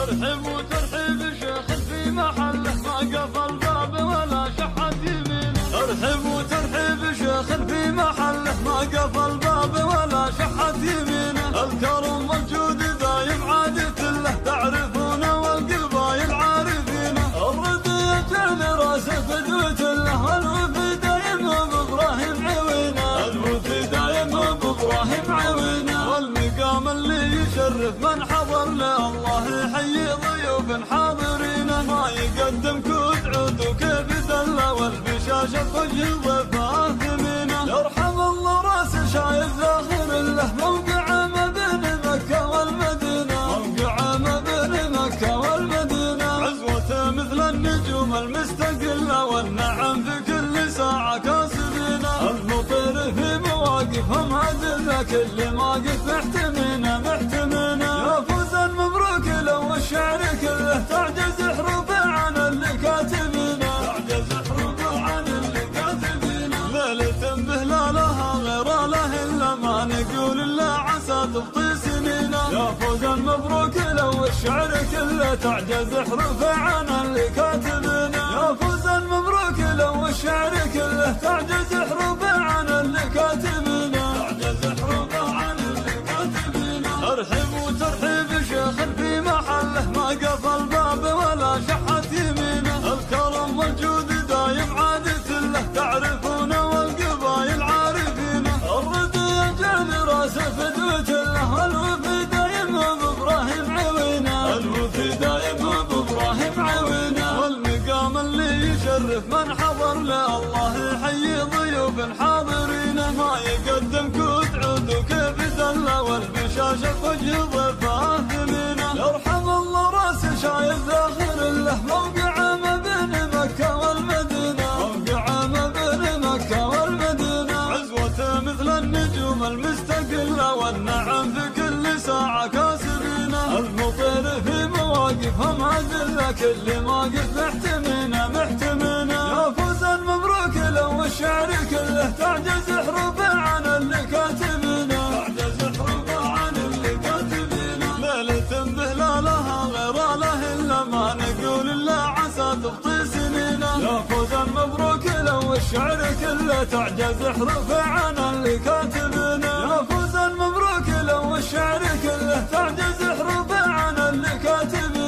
ترحب وترحيب شيخ في محله ما قفل باب ولا شحت يمينه. ترحب وترحيب شيخ في محله ما قفل باب ولا شحت يمينه. الكرم والجود دايم عادة له تعرفونه والقبايل عارفينه. الرد يجعل راسه فدوة له الوفي دايم بإبراهيم عوينه. الوفي دايم بإبراهيم عوينه. والمقام اللي يشرف من حضر له الله يحيي ضيوف حاضرين. ما يقدم كود عود وكيف دله والبشاشة وجه ضيفه ثمينه. يرحم الله راس شايف ذاخر له موقعه ما بين مكة والمدينة. موقعه ما بين مكة والمدينة. عزوته مثل النجوم المستقلة والنعم في كل ساعة كاسبينه. المطير في مواقفهم عدله كل موقف محتمينه محتمينه. يا فوزا مبروك لو الشعر كله تعجز حروفه عن اللي كاتبينه. تعجز حروفه عن اللي كاتبينه. ليلة بهلالها غير له الا ما نقول الا عسى تبطي سنينه. يا فوزا مبروك لو الشعر كله تعجز حروفه عن اللي كاتبينه. يا فوزا مبروك لو الشعر كله تعجز حروفه عن اللي كاتبينه. تعجز حروفه عن اللي كاتبينه. ترحب وترحيب شيخ في محله ما قفل باب ولا شحت يمينه. الكرم والجود دايم عادة له تعرفونه والقبايل عارفينه. الرد يجعل راسه فدوة له الوفي دايم بإبراهيم عوينه. الوفي دايم بإبراهيم عوينه. والمقام اللي يشرف من حضر له الله يحيي ضيوف حاضرين. ما يقدم كود عود وكيف دله والبشاشة وجه ضيفه ثمينه. يرحم الله راس شايف ذاخر له موقعه ما بين مكة والمدينة. موقعه ما بين مكة والمدينة. عزوته مثل النجوم المستقلة والنعم في كل ساعة كاسبينه. المطير في مواقفهم عدله كل موقف محتمينه محتمينه. يا فوزا مبروك لو الشعر كله تعجز حروفه عن اللي كاتبينه. تعجز حروفه عن اللي كاتبينه. ليلة بهلالها غير له الا ما نقول الا عسى تبطي سنينه. يا فوزا مبروك لو الشعر كله تعجز حروفه عن اللي كاتبينه. يا فوزا مبروك لو الشعر كله تعجز حروفه عن اللي كاتبينه.